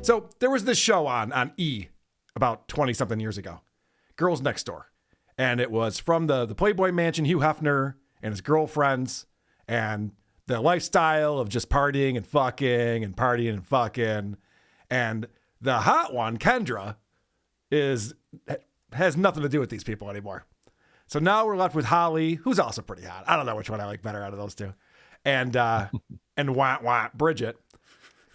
So there was this show on E about 20-something years ago, Girls Next Door. And it was from the Playboy Mansion, Hugh Hefner and his girlfriends, and the lifestyle of just partying and fucking and partying and fucking. And the hot one, Kendra, has nothing to do with these people anymore. So now we're left with Holly, who's also pretty hot. I don't know which one I like better out of those two. And Bridget,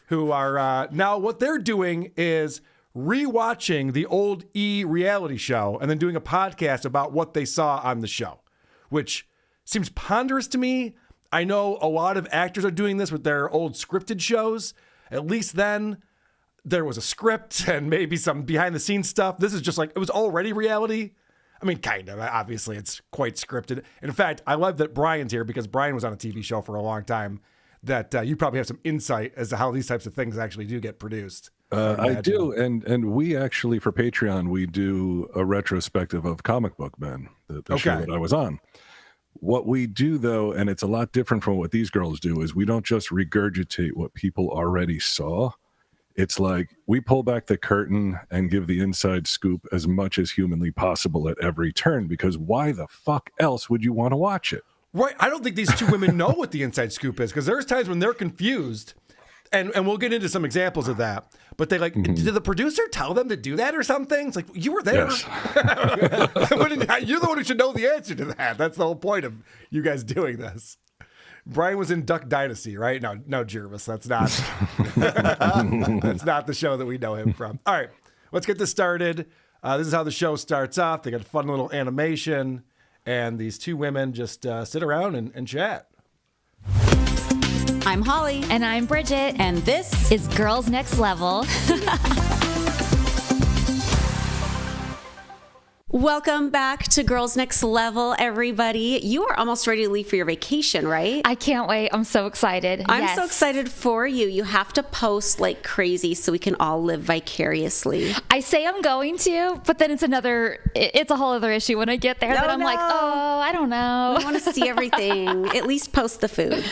who are now what they're doing is rewatching the old E reality show and then doing a podcast about what they saw on the show, which seems ponderous to me. I know a lot of actors are doing this with their old scripted shows. At least then there was a script and maybe some behind the scenes stuff. This is just like, it was already reality. I mean, kind of. Obviously, it's quite scripted. In fact, I love that Bryan's here because Bryan was on a TV show for a long time, that you probably have some insight as to how these types of things actually do get produced. I do. And we actually, for Patreon, we do a retrospective of Comic Book Men, the show that I was on. What we do, though, and it's a lot different from what these girls do, is we don't just regurgitate what people already saw. It's like we pull back the curtain and give the inside scoop as much as humanly possible at every turn, because why the fuck else would you want to watch it? Right. I don't think these two women know what the inside scoop is, because there's times when they're confused, and we'll get into some examples of that. But they like, did the producer tell them to do that or something? It's like, you were there. Yes. You're the one who should know the answer to that. That's the whole point of you guys doing this. Bryan was in Duck Dynasty, right? No, Jervis. That's not. That's not the show that we know him from. All right, let's get this started. This is how the show starts off. They got a fun little animation, and these two women just sit around and chat. I'm Holly. And I'm Bridget. And this is Girls Next Level. Welcome back to Girls Next Level, everybody. You are almost ready to leave for your vacation, right? I can't wait. I'm so excited. I'm so excited for you. You have to post like crazy so we can all live vicariously. I say I'm going to, but then it's a whole other issue when I get there. Then I'm like, oh, I don't know. I want to see everything. At least post the food.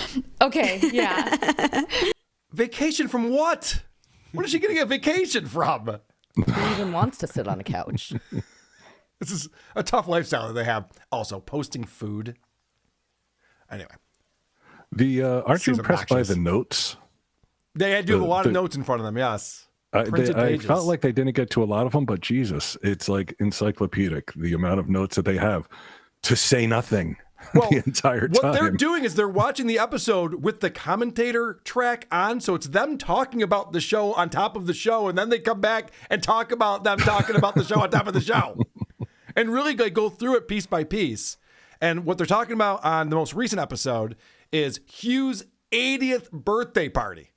Okay, yeah. Vacation from what? What is she getting a vacation from? Who even wants to sit on a couch? This is a tough lifestyle that they have. Also, posting food. Anyway. Aren't you impressed by the notes? They do have a lot of notes in front of them, yes. I felt like they didn't get to a lot of them, but Jesus, it's like encyclopedic, the amount of notes that they have to say nothing the entire time. What they're doing is they're watching the episode with the commentator track on, so it's them talking about the show on top of the show, and then they come back and talk about them talking about the show on top of the show. And really like, go through it piece by piece. And what they're talking about on the most recent episode is Hugh's 80th birthday party.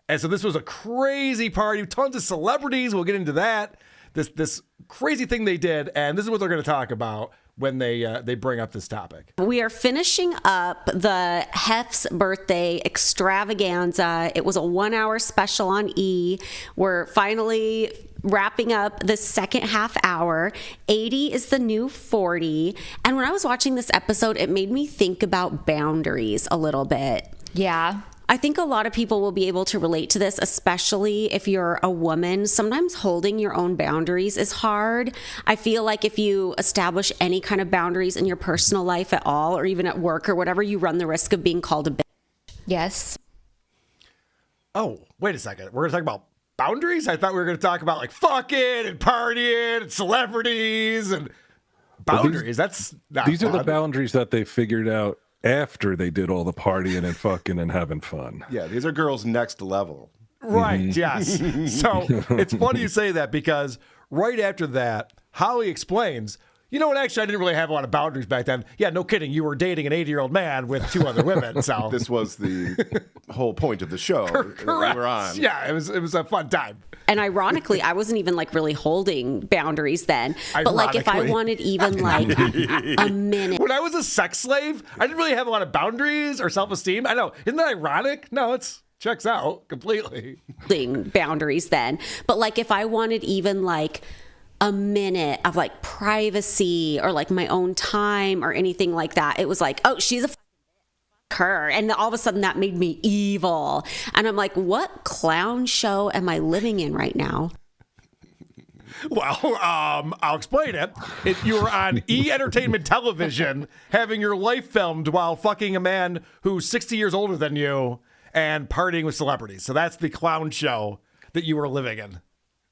And so this was a crazy party, tons of celebrities. We'll get into that. This crazy thing they did, and this is what they're going to talk about when they bring up this topic. We are finishing up the Hef's birthday extravaganza. It was a 1-hour special on E. We're finally wrapping up the second half hour. 80 is the new 40. And when I was watching this episode, it made me think about boundaries a little bit. Yeah. I think a lot of people will be able to relate to this, especially if you're a woman. Sometimes holding your own boundaries is hard. I feel like if you establish any kind of boundaries in your personal life at all, or even at work or whatever, you run the risk of being called a bitch. Yes. Oh, wait a second. We're going to talk about boundaries? I thought we were going to talk about like fucking and partying and celebrities and boundaries. That's not these fun. are the boundaries that they figured out after they did all the partying and fucking and having fun. Yeah, these are Girls Next Level. Right, yes. So it's funny you say that because right after that, Holly explains, you know what, actually, I didn't really have a lot of boundaries back then. Yeah, no kidding. You were dating an 80-year-old man with 2 other women. So This was the whole point of the show correct. that we were on. Yeah, it was a fun time. And ironically, I wasn't even like really holding boundaries then. But like if I wanted even like a minute. When I was a sex slave, I didn't really have a lot of boundaries or self-esteem. I know. Isn't that ironic? No, it's checks out completely. Boundaries then. But like if I wanted even like a minute of like privacy or like my own time or anything like that, it was like, oh, she's a her. And all of a sudden that made me evil. And I'm like, what clown show am I living in right now? Well, I'll explain it. You were on E! Entertainment Television having your life filmed while fucking a man who's 60 years older than you and partying with celebrities. So that's the clown show that you were living in,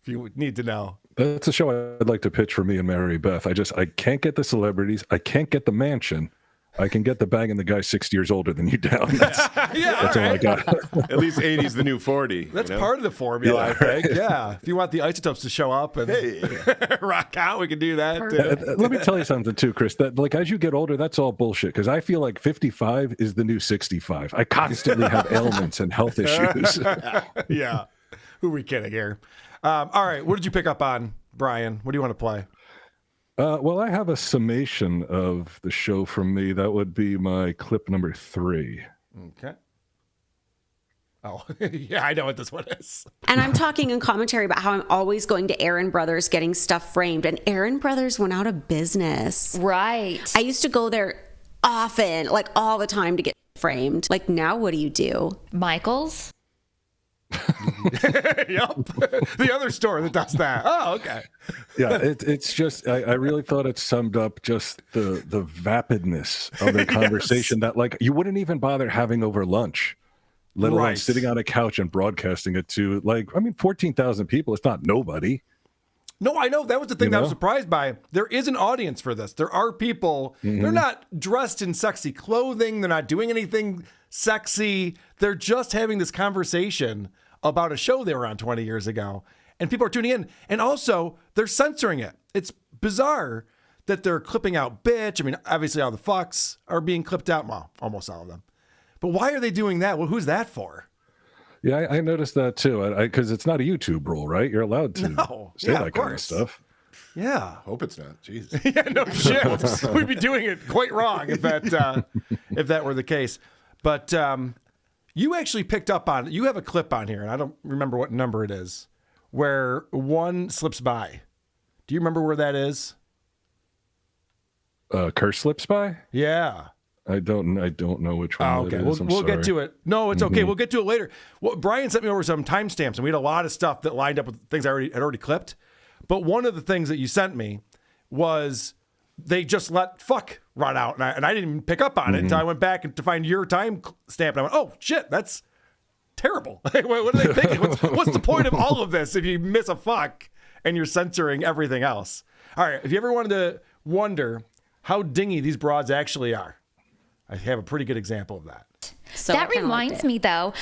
if you need to know. That's a show I'd like to pitch for me and Mary Beth. I can't get the celebrities. I can't get the mansion. I can get the banging the guy 60 years older than you down. That's all I got. At least 80's the new 40. That's part of the formula, I think. Yeah. If you want the isotopes to show up and rock out, we can do that. Let me tell you something too, Chris. That like as you get older, that's all bullshit. Because I feel like 55 is the new 65. I constantly have ailments and health issues. Yeah. Who are we kidding here? All right. What did you pick up on, Brian? What do you want to play? Well, I have a summation of the show from me. That would be my clip number 3. Okay. Oh, yeah, I know what this one is. And I'm talking in commentary about how I'm always going to Aaron Brothers getting stuff framed. And Aaron Brothers went out of business. Right. I used to go there often, like all the time to get framed. Like now, what do you do? Michael's. Yep. The other store that does that. Oh, okay. Yeah, it's just I really thought it summed up just the vapidness of the conversation that like you wouldn't even bother having over lunch, let alone sitting on a couch and broadcasting it to 14,000 people. It's not nobody. No, I know. That was the thing that I was surprised by. There is an audience for this. There are people. They're not dressed in sexy clothing. They're not doing anything sexy. They're just having this conversation about a show they were on 20 years ago. And people are tuning in. And also, they're censoring it. It's bizarre that they're clipping out bitch. I mean, obviously all the fucks are being clipped out. Well, almost all of them. But why are they doing that? Well, who's that for? Yeah, I noticed that too. Because it's not a YouTube rule, right? You're allowed to say that kind of stuff. Yeah. Hope it's not. Jesus. Yeah, no shit. We'd be doing it quite wrong if that were the case. But you actually picked up on, you have a clip on here, and I don't remember what number it is, where one slips by. Do you remember where that is? Curse slips by? Yeah. I don't know which one. Oh, okay, we'll get to it. No, it's okay. We'll get to it later. Well, Brian sent me over some timestamps, and we had a lot of stuff that lined up with things I had already clipped. But one of the things that you sent me was they just let fuck run out, and I didn't even pick up on it until I went back to find your time stamp, and I went, oh shit, that's terrible. What are they thinking? What's the point of all of this if you miss a fuck and you're censoring everything else? All right, if you ever wanted to wonder how dingy these broads actually are, I have a pretty good example of that. So that reminds me though.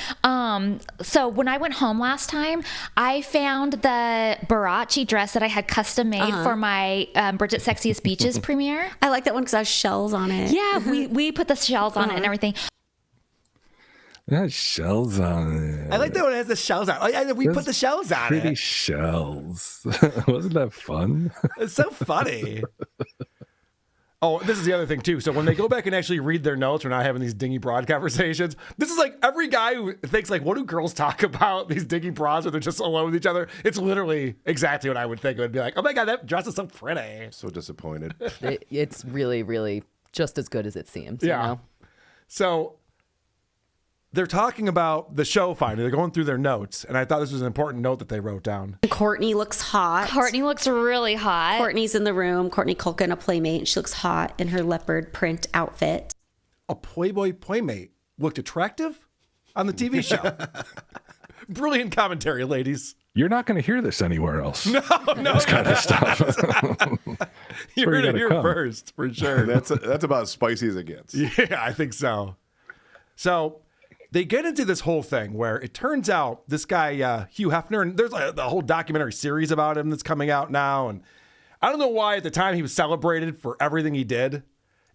So when I went home last time, I found the Barachi dress that I had custom made for my Bridget Sexiest Beaches premiere. I like that one because it has shells on it. Yeah, we put the shells on it and everything. It has shells on it. I like that one that has the shells on it. We put the shells on pretty it. Shells. Wasn't that fun? It's so funny. Oh, this is the other thing, too. So when they go back and actually read their notes, we're not having these dingy broad conversations. This is like every guy who thinks, like, what do girls talk about? These dingy broads where they're just alone with each other. It's literally exactly what I would think. It would be like, oh, my God, that dress is so pretty. So disappointed. It's really, really just as good as it seems. Yeah. You know? So they're talking about the show finally. They're going through their notes. And I thought this was an important note that they wrote down. Courtney looks hot. Courtney looks really hot. Courtney's in the room. Courtney Culkin, a Playmate. She looks hot in her leopard print outfit. A Playboy Playmate looked attractive on the TV show. Brilliant commentary, ladies. You're not going to hear this anywhere else. No. This kind of stuff. You heard it here first, for sure. That's about as spicy as it gets. Yeah, I think so. So they get into this whole thing where it turns out this guy, Hugh Hefner, and there's a whole documentary series about him that's coming out now. And I don't know why at the time he was celebrated for everything he did,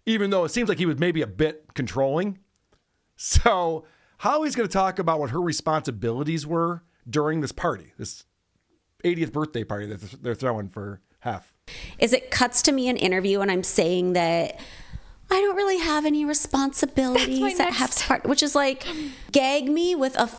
even though it seems like he was maybe a bit controlling. So Holly's going to talk about what her responsibilities were during this party, this 80th birthday party that they're throwing for Hef. Is it cuts to me in interview and I'm saying that I don't really have any responsibilities at Hef's party, which is like, gag me with a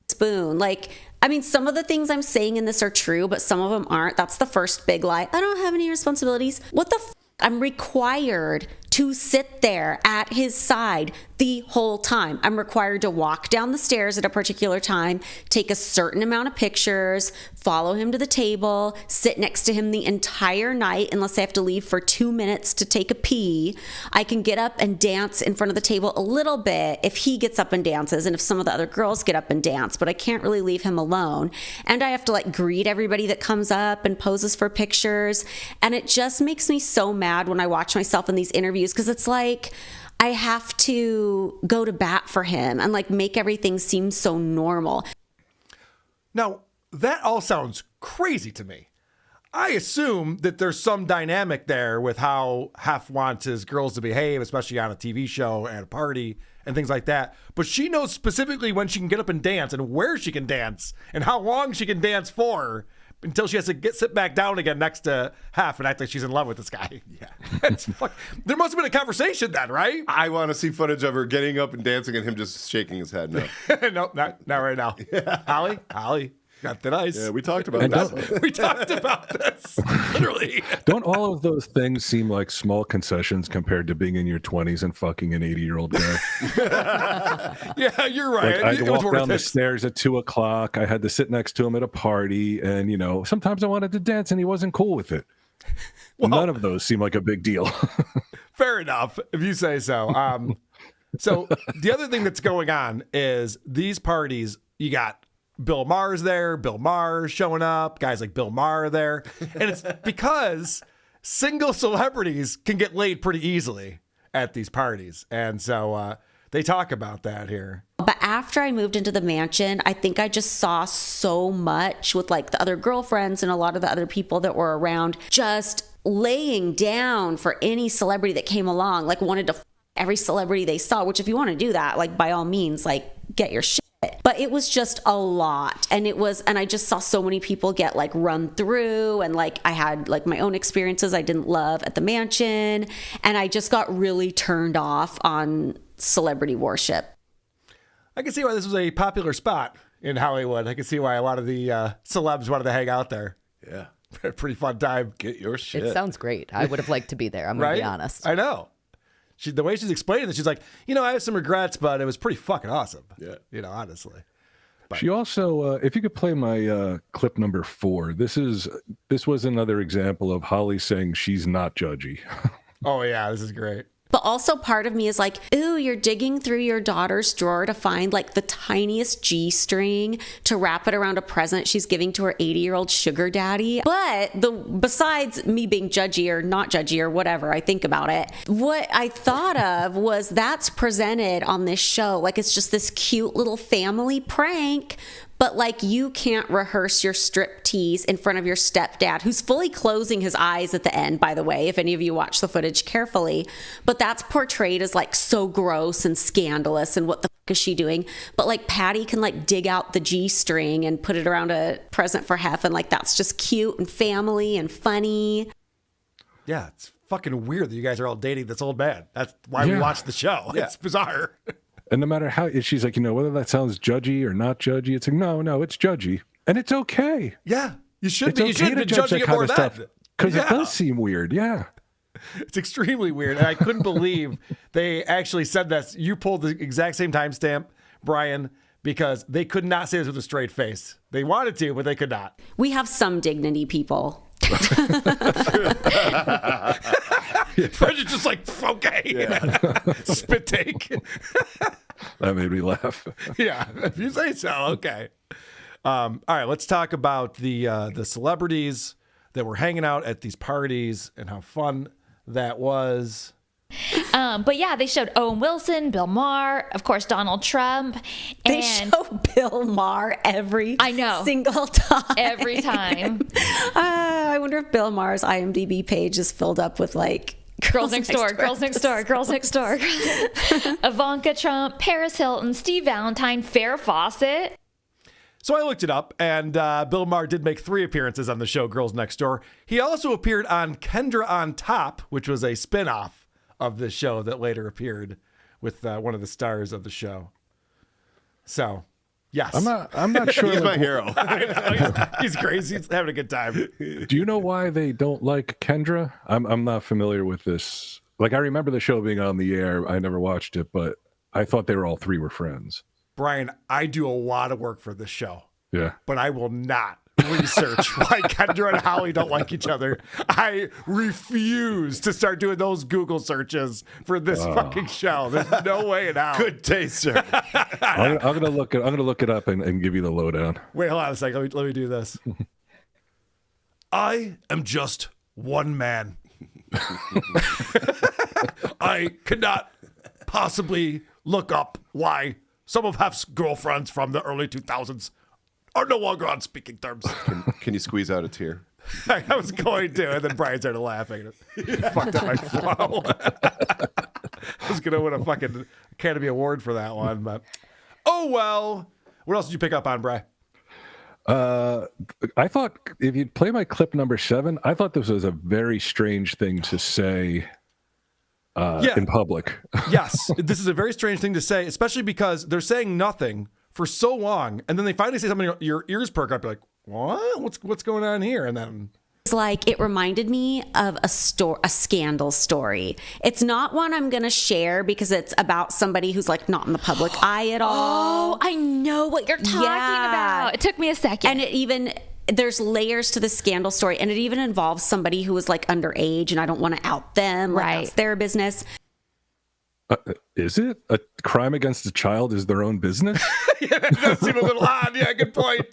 spoon. Like, I mean, some of the things I'm saying in this are true, but some of them aren't. That's the first big lie. I don't have any responsibilities. What the I'm required to sit there at his side the whole time. I'm required to walk down the stairs at a particular time, take a certain amount of pictures, follow him to the table, sit next to him the entire night unless I have to leave for 2 minutes to take a pee. I can get up and dance in front of the table a little bit if he gets up and dances and if some of the other girls get up and dance, but I can't really leave him alone. And I have to like greet everybody that comes up and poses for pictures. And it just makes me so mad when I watch myself in these interviews because it's like, I have to go to bat for him and like make everything seem so normal. Now, that all sounds crazy to me. I assume that there's some dynamic there with how Hef wants his girls to behave, especially on a TV show and a party and things like that. But she knows specifically when she can get up and dance and where she can dance and how long she can dance for until she has to sit back down again next to Hef and act like she's in love with this guy. Yeah. There must have been a conversation then, right? I want to see footage of her getting up and dancing and him just shaking his head. No, Nope, not right now. Yeah. Holly, got thin ice. Yeah, we talked about that. We talked about this, literally. Don't all of those things seem like small concessions compared to being in your 20s and fucking an 80-year-old guy? Yeah, you're right. Like, I had to walk down the stairs at 2 o'clock. I had to sit next to him at a party. And, you know, sometimes I wanted to dance and he wasn't cool with it. Well, none of those seem like a big deal. Fair enough, if you say so. So the other thing that's going on is these parties, you got Bill Maher's there, Bill Maher showing up, guys like Bill Maher are there. And it's because single celebrities can get laid pretty easily at these parties. And so they talk about that here. But after I moved into the mansion, I think I just saw so much with like the other girlfriends and a lot of the other people that were around just laying down for any celebrity that came along, like wanted to every celebrity they saw, which if you want to do that, like by all means, like get your shit. But it was just a lot. And I just saw so many people get like run through, and like I had like my own experiences I didn't love at the mansion. And I just got really turned off on celebrity worship. I can see why this was a popular spot in Hollywood. I can see why a lot of the celebs wanted to hang out there. Yeah. Pretty fun time. Get your shit. It sounds great. I would have liked to be there. I'm going to be honest. I know. The way she's explaining it, she's like, I have some regrets, but it was pretty fucking awesome. Yeah. Honestly. But. She also, if you could play my clip number 4, this was another example of Holly saying she's not judgy. Oh, yeah, this is great. But also part of me is like, ooh, you're digging through your daughter's drawer to find like the tiniest G-string to wrap it around a present she's giving to her 80-year-old sugar daddy. But besides me being judgy or not judgy or whatever I think about it, what I thought of was that's presented on this show. Like it's just this cute little family prank. But like you can't rehearse your striptease in front of your stepdad, who's fully closing his eyes at the end, by the way, if any of you watch the footage carefully. But that's portrayed as like so gross and scandalous and what the fuck is she doing? But like Patty can like dig out the G-string and put it around a present for Hef, and like that's just cute and family and funny. Yeah, it's fucking weird that you guys are all dating this old man. That's why we watch the show. Yeah. It's bizarre. And no matter how, she's like, whether that sounds judgy or not judgy, it's like, no, it's judgy. And it's okay. Yeah, you should be. Okay, you should be judging it more than that. Because it does seem weird, yeah. It's extremely weird. And I couldn't believe they actually said this. You pulled the exact same timestamp, Bryan, because they could not say this with a straight face. They wanted to, but they could not. We have some dignity, people. Bridget just like, okay. Spit take. That made me laugh. Yeah, if you say so, okay. All right, let's talk about the celebrities that were hanging out at these parties and how fun that was. But yeah, they showed Owen Wilson, Bill Maher, of course, Donald Trump. They show Bill Maher every single time. Every time. I wonder if Bill Maher's IMDb page is filled up with like Girls Next Door, Girls Next Door, Girls Next Door. Ivanka Trump, Paris Hilton, Steve Valentine, Farrah Fawcett. So I looked it up, and Bill Maher did make 3 appearances on the show Girls Next Door. He also appeared on Kendra on Top, which was a spinoff of the show that later appeared with one of the stars of the show. So, yes. I'm not sure. He's my hero. He's crazy. He's having a good time. Do you know why they don't like Kendra? I'm not familiar with this. Like, I remember the show being on the air. I never watched it, but I thought they were all three were friends. Bryan, I do a lot of work for this show, Yeah. but I will not research why Kendra and Holly don't like each other. I refuse to start doing those Google searches for this fucking show. There's no way in hell. Good taste, sir. I'm gonna look it up and give you the lowdown. Wait, hold on a second. Let me do this. I am just one man. I cannot possibly look up why some of Hef's girlfriends from the early 2000s are no longer on speaking terms. Can you squeeze out a tear? I was going to, and then Bryan started laughing. Fucked up my flow. I was going to win a fucking Academy Award for that one, but oh well. What else did you pick up on, Bryan? I thought if you'd play my clip number 7, I thought this was a very strange thing to say in public. Yes, this is a very strange thing to say, especially because they're saying nothing for so long, and then they finally say something, your ears perk up, you're like, what? What's going on here? And then It's like it reminded me of a scandal story. It's not one I'm going to share because it's about somebody who's like not in the public eye at all. Oh, I know what you're talking about. It took me a second. And it even, there's layers to the scandal story, and it even involves somebody who was like underage, and I don't want to out them. Like, that's their business. Is it a crime against a child is their own business? Yeah, that does seem a little odd. Yeah, good point.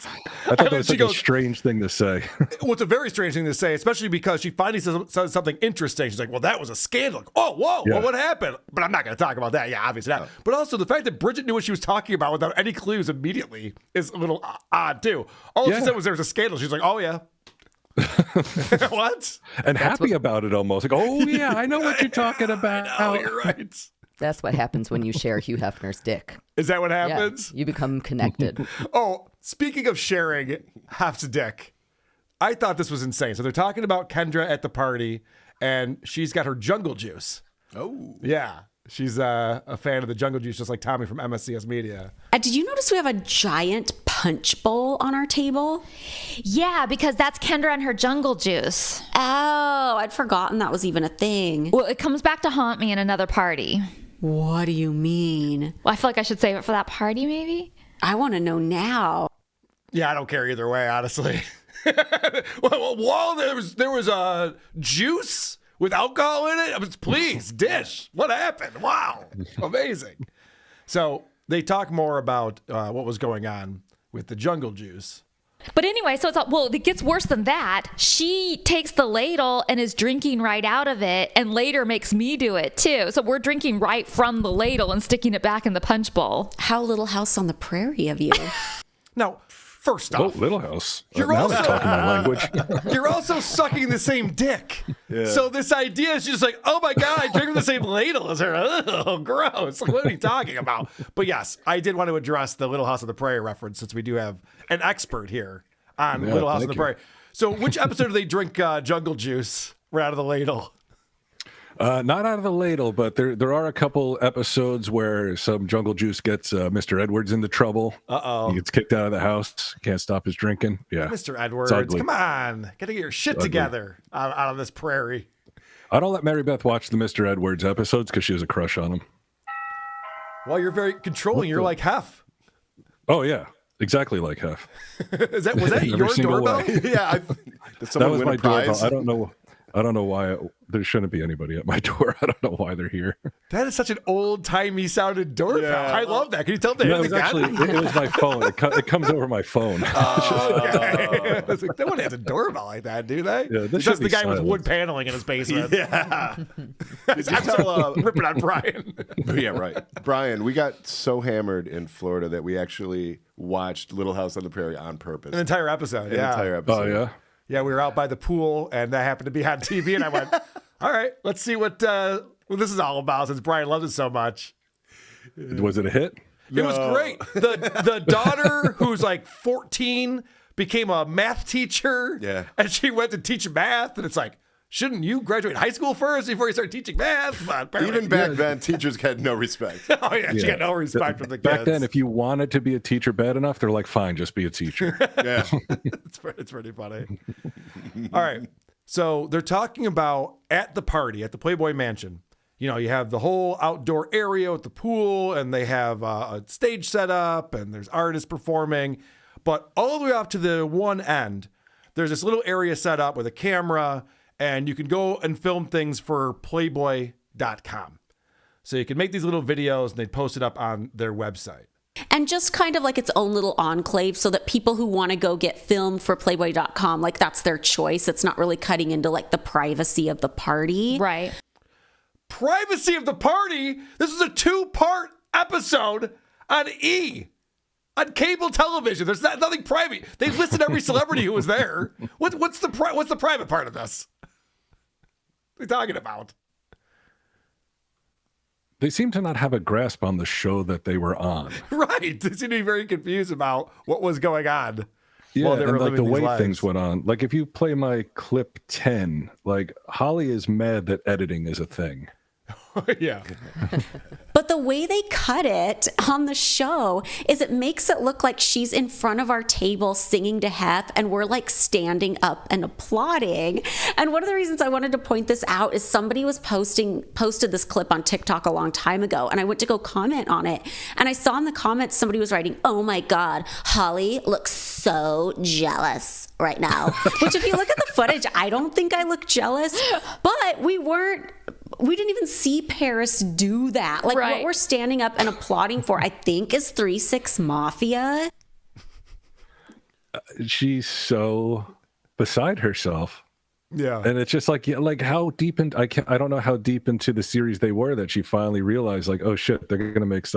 I thought that was such a strange thing to say. Well, it's a very strange thing to say, especially because she finally says something interesting. She's like, well, that was a scandal. Oh, whoa, well, what happened? But I'm not going to talk about that. Yeah, obviously not. But also the fact that Bridget knew what she was talking about without any clues immediately is a little odd, too. All she said was there was a scandal. She's like, oh, yeah. What? And happy about it almost. Like, oh, yeah, I know what you're talking about. Oh, you're right. That's what happens when you share Hugh Hefner's dick. Is that what happens? Yeah, you become connected. Oh, speaking of sharing Hef's dick, I thought this was insane. So they're talking about Kendra at the party, and she's got her jungle juice. Oh. Yeah. She's a fan of the jungle juice, just like Tommy from MSCS Media. Did you notice we have a giant punch bowl on our table? Yeah, because that's Kendra and her jungle juice. Oh, I'd forgotten that was even a thing. Well, it comes back to haunt me in another party. What do you mean? Well, I feel like I should save it for that party, maybe. I want to know now. Yeah, I don't care either way, honestly. Well, there was a juice with alcohol in it. I mean, please, dish. What happened? Wow, amazing. So they talk more about what was going on with the jungle juice. But anyway, so it's all, well, it gets worse than that. She takes the ladle and is drinking right out of it, and later makes me do it too. So we're drinking right from the ladle and sticking it back in the punch bowl. How Little House on the Prairie of you. Now, first off, Little House. You're now also they're talking my language. You're also sucking the same dick. Yeah. So this idea is just like, oh my God, I drink from the same ladle as her. Oh, gross. Like, what are you talking about? But yes, I did want to address the Little House on the Prairie reference, since we do have an expert here on Little House on the Prairie. So which episode do they drink jungle juice right out of the ladle? Not out of the ladle, but there are a couple episodes where some jungle juice gets Mr. Edwards into trouble. Uh-oh. He gets kicked out of the house. Can't stop his drinking. Yeah. Mr. Edwards, come on. Got to get your shit together out of this prairie. I don't let Mary Beth watch the Mr. Edwards episodes because she has a crush on him. Well, you're very controlling. You're like Hef. Oh, yeah. Exactly like Hef. Was that your doorbell? Yeah. That was my doorbell. I don't know why there shouldn't be anybody at my door. I don't know why they're here. That is such an old-timey sounded doorbell. Yeah. I love that. Can you tell them it was my phone. It comes over my phone. Oh, okay. Like, they wouldn't have a doorbell like that, do they? Yeah, it's just the guy with wood paneling in his basement. Yeah. I'm still ripping on Bryan. Yeah, right. Bryan, we got so hammered in Florida that we actually watched Little House on the Prairie on purpose. An entire episode, Oh, yeah? Yeah, we were out by the pool, and that happened to be on TV, and I went, all right, let's see what this is all about, since Bryan loves it so much. Was it a hit? It was great. The daughter, who's like 14, became a math teacher, and she went to teach math, and it's like, shouldn't you graduate high school first before you start teaching math? Even back then, teachers had no respect. Oh, yeah, she got no respect from the kids. Back then, if you wanted to be a teacher bad enough, they're like, fine, just be a teacher. Yeah. It's pretty funny. All right. So they're talking about at the party, at the Playboy Mansion, you have the whole outdoor area with the pool, and they have a stage set up, and there's artists performing. But all the way off to the one end, there's this little area set up with a camera, and you can go and film things for Playboy.com. So you can make these little videos, and they post it up on their website. And just kind of like its own little enclave so that people who want to go get filmed for Playboy.com, like that's their choice. It's not really cutting into like the privacy of the party. Right. Privacy of the party? This is a 2-part episode on E! On cable television. There's nothing private. They listed every celebrity who was there. What's the private part of this? What are you talking about? They seem to not have a grasp on the show that they were on. Right. They seem to be very confused about what was going on. Yeah, they were and like the living way these lives. things went on. Like if you play my clip 10, like Holly is mad that editing is a thing. Yeah. But the way they cut it on the show is it makes it look like she's in front of our table singing to Hef, and we're like standing up and applauding. And one of the reasons I wanted to point this out is somebody was posted this clip on TikTok a long time ago, and I went to go comment on it. And I saw in the comments somebody was writing, "Oh my God, Holly looks so jealous right now." Which if you look at the footage, I don't think I look jealous, but we didn't even see Paris do that. Like Right. what we're standing up and applauding for, I think, is 3-6 Mafia. She's so beside herself. Yeah. And it's just like how deep in I don't know how deep into the series they were that she finally realized like, oh shit, they're gonna cut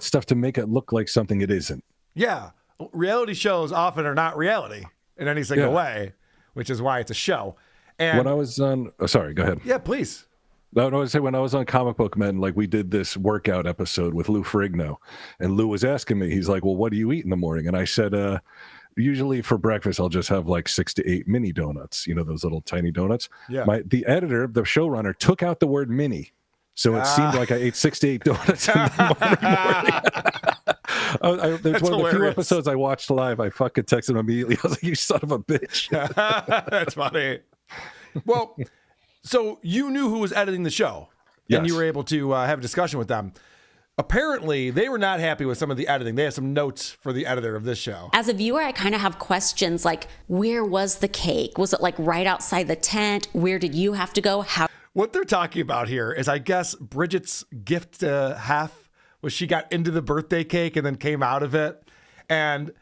stuff to make it look like something it isn't. Yeah. Reality shows often are not reality in any single way, which is why it's a show. And When I was on sorry, go ahead. yeah, please. No, I would say when I was on Comic Book Men, like we did this workout episode with Lou Ferrigno, and Lou was asking me, he's like, well, what do you eat in the morning? And I said, usually for breakfast, I'll just have like 6 to 8 mini donuts, those little tiny donuts. Yeah. The editor, the showrunner, took out the word mini. So it seemed like I ate 6 to 8 donuts in the morning. There's one of the few hilarious. episodes I watched live. I fucking texted him immediately. I was like, you son of a bitch. That's funny. Well, so you knew who was editing the show, and you Yes. were able to have a discussion with them. Apparently, they were not happy with some of the editing. They have some notes for the editor of this show. As a viewer, I kind of have questions like, where was the cake? Was it like right outside the tent? Where did you have to go? How? What they're talking about here is, I guess, Bridget's gift to Hef was she got into the birthday cake and then came out of it. And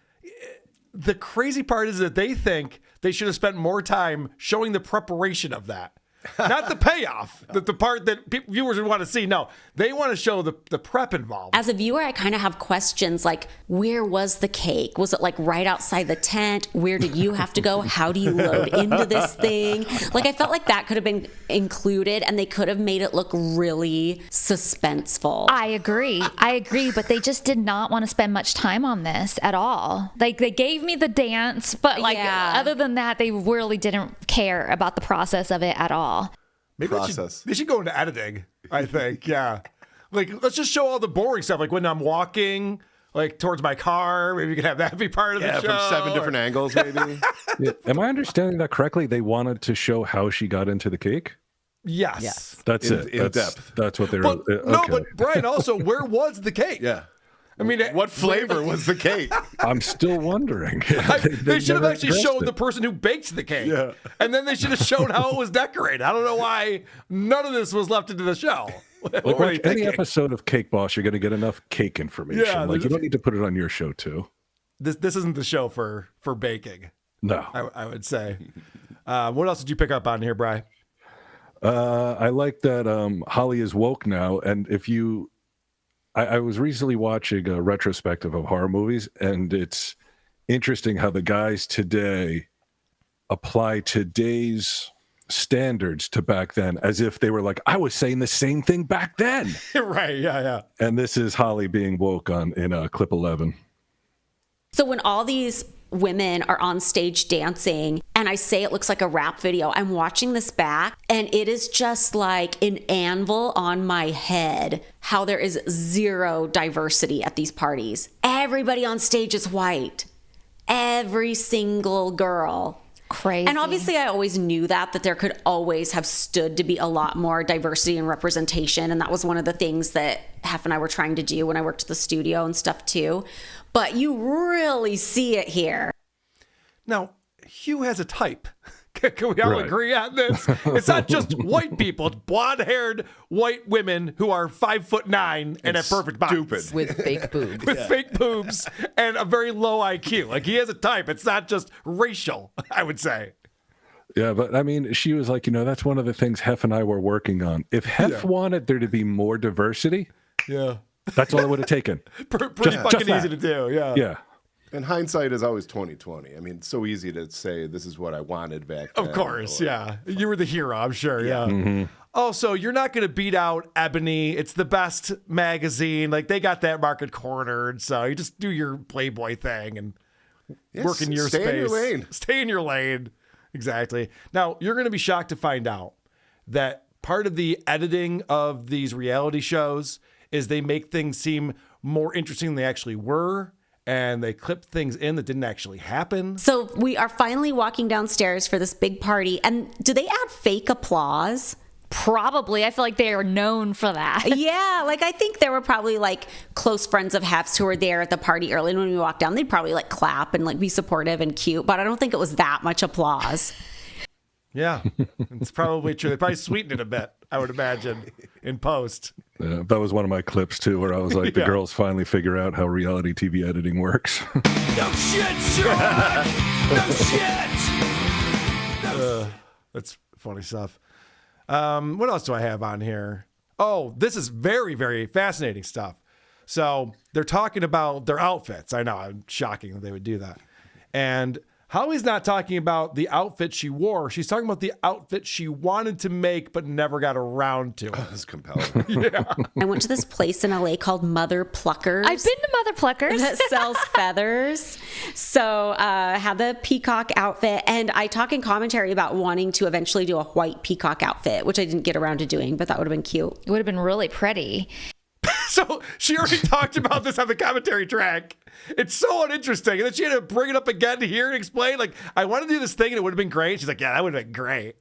the crazy part is that they think they should have spent more time showing the preparation of that. Not the payoff, the part that viewers would want to see. No, they want to show the prep involved. As a viewer, I kind of have questions like, where was the cake? Was it like right outside the tent? Where did you have to go? How do you load into this thing? Like, I felt like that could have been included, and they could have made it look really suspenseful. I agree, but they just did not want to spend much time on this at all. Like, they gave me the dance, but like other than that, they really didn't care about the process of it at all. Maybe Process. they should go into editing, I think. Yeah. Like, let's just show all the boring stuff. Like when I'm walking, like towards my car, maybe you can have that be part of the show. From 7 different angles, maybe. Yeah. Am I understanding that correctly? They wanted to show how she got into the cake? Yes. Yes. That's In it. depth. That's what they were. But, no, okay. but Brian, also, where was the cake? Yeah. I mean, What flavor was the cake? I'm still wondering. They should have never actually addressed showed it. the person who baked the cake. Yeah. And then they should have shown how it was decorated. I don't know why none of this was left into the show. What Like, were watch they any thinking? episode of Cake Boss, you're going to get enough cake information. Yeah, like you don't need to put it on your show too. This isn't the show for baking, No. I would say. What else did you pick up on here, Bri? I like that Holly is woke now, and if you, I was recently watching a retrospective of horror movies, and it's interesting how the guys today apply today's standards to back then, as if they were like, I was saying the same thing back then. Right, yeah. And this is Holly being woke in clip 11. So when all these women are on stage dancing and I say it looks like a rap video, I'm watching this back and it is just like an anvil on my head how there is zero diversity at these parties. Everybody on stage is white. Every single girl. Crazy. And obviously I always knew that there could always have stood to be a lot more diversity and representation. And that was one of the things that Hef and I were trying to do when I worked at the studio and stuff too. But you really see it here. Now, Hugh has a type. Can we all agree on this? It's not just white people. It's blonde-haired white women who are 5'9" and have perfect bodies. With fake boobs. With fake boobs and a very low IQ. Like, he has a type. It's not just racial, I would say. Yeah, but I mean, she was like, that's one of the things Hef and I were working on. If Hef wanted there to be more diversity, that's all it would have taken. Pretty fucking easy to do, Yeah. And hindsight is always 20/20. I mean, it's so easy to say this is what I wanted back then. Of course, yeah. You were the hero, I'm sure, yeah. Mm-hmm. Oh, so you're not going to beat out Ebony. It's the best magazine. Like, they got that market cornered, so you just do your Playboy thing and work in your space. Stay in your lane. Stay in your lane. Exactly. Now, you're going to be shocked to find out that part of the editing of these reality shows is they make things seem more interesting than they actually were. And they clipped things in that didn't actually happen. So we are finally walking downstairs for this big party. And do they add fake applause? Probably. I feel like they are known for that. Yeah, like I think there were probably like close friends of Hef's who were there at the party early. And when we walked down, they'd probably like clap and like be supportive and cute. But I don't think it was that much applause. Yeah, it's probably true. They probably sweetened it a bit, I would imagine, in post. Yeah, that was one of my clips too, where I was like, the girls finally figure out how reality TV editing works. No shit, Sean! No shit! That's funny stuff. What else do I have on here? Oh, this is very, very fascinating stuff. So they're talking about their outfits. I know, I'm shocking that they would do that. And Holly's not talking about the outfit she wore. She's talking about the outfit she wanted to make but never got around to. Oh, that's compelling. I went to this place in LA called Mother Pluckers. I've been to Mother Pluckers. That sells feathers. So had the peacock outfit. And I talk in commentary about wanting to eventually do a white peacock outfit, which I didn't get around to doing, but that would have been cute. It would have been really pretty. So she already talked about this on the commentary track. It's so uninteresting. And then she had to bring it up again here and explain, like, I want to do this thing and it would have been great. She's like, yeah, that would have been great.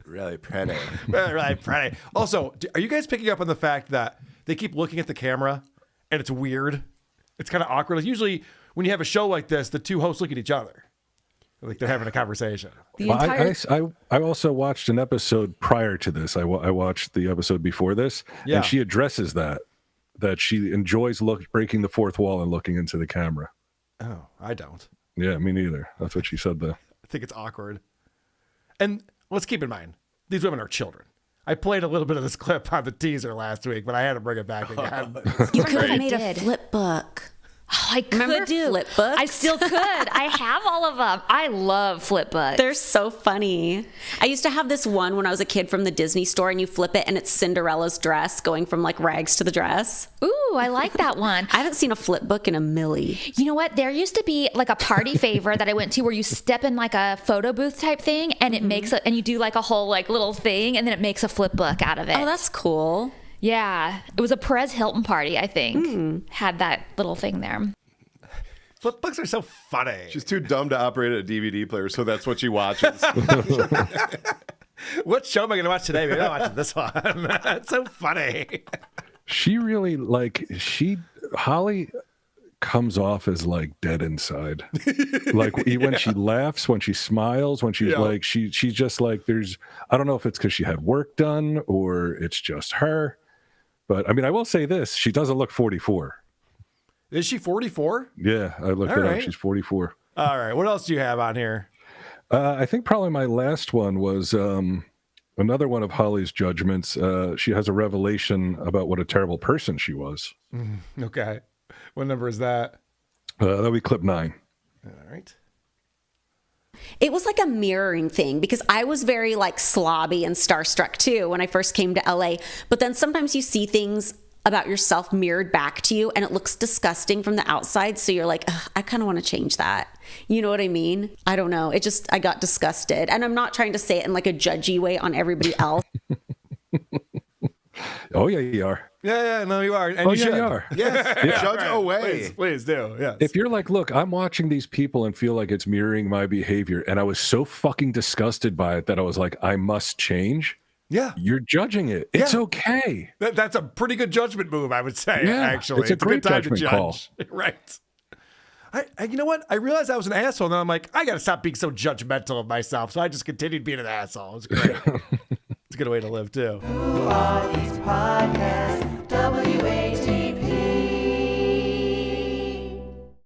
Really pretty. Really pretty. Also, are you guys picking up on the fact that they keep looking at the camera and it's weird? It's kind of awkward. Like, usually when you have a show like this, the two hosts look at each other. Like they're having a conversation. I also watched an episode prior to this. I watched the episode before this, and she addresses that she enjoys breaking the fourth wall and looking into the camera. Oh, I don't. Yeah, me neither. That's what she said though. I think it's awkward. And let's keep in mind, these women are children. I played a little bit of this clip on the teaser last week, but I had to bring it back again. You could have made a flip book. Oh, I could Remember do flip books? I still could. I have all of them. I love flip books. They're so funny. I used to have this one when I was a kid from the Disney store, and you flip it, and it's Cinderella's dress going from like rags to the dress. Ooh, I like that one. I haven't seen a flip book in a milli. You know what? There used to be like a party favor that I went to where you step in like a photo booth type thing, and it makes and you do like a whole like little thing, and then it makes a flip book out of it. Oh, that's cool. Yeah, it was a Perez Hilton party, I think. Had that little thing there. Flip books are so funny. She's too dumb to operate a DVD player, so that's what she watches. What show am I going to watch today? Maybe I'll watch this one. It's so funny. She really Holly comes off as like dead inside. Like when she laughs, when she smiles, when she's like she's just like I don't know if it's because she had work done or it's just her. But I mean, I will say this: she doesn't look 44. Is she 44? Yeah, I looked it up. She's 44. All right. What else do you have on here? I think probably my last one was another one of Holly's judgments. She has a revelation about what a terrible person she was. Okay. What number is that? That'll be clip 9. All right. It was like a mirroring thing because I was very like slobby and starstruck too when I first came to LA. But then sometimes you see things about yourself mirrored back to you and it looks disgusting from the outside, so you're like, I kind of want to change that. You know what I mean? I don't know, I got disgusted, and I'm not trying to say it in like a judgy way on everybody else. Oh yeah, you are. Yeah, no, you are. And you should. You are. Yes, judge away. Please do. Yes. If you're like, look, I'm watching these people and feel like it's mirroring my behavior, and I was so fucking disgusted by it that I was like, I must change. Yeah. You're judging it. It's okay. That's a pretty good judgment move, I would say, actually. It's a great good time to judgment judge. call. Right. You know what? I realized I was an asshole, and then I'm like, I got to stop being so judgmental of myself. So I just continued being an asshole. It's great. It's a good way to live, too. Who are these podcasts?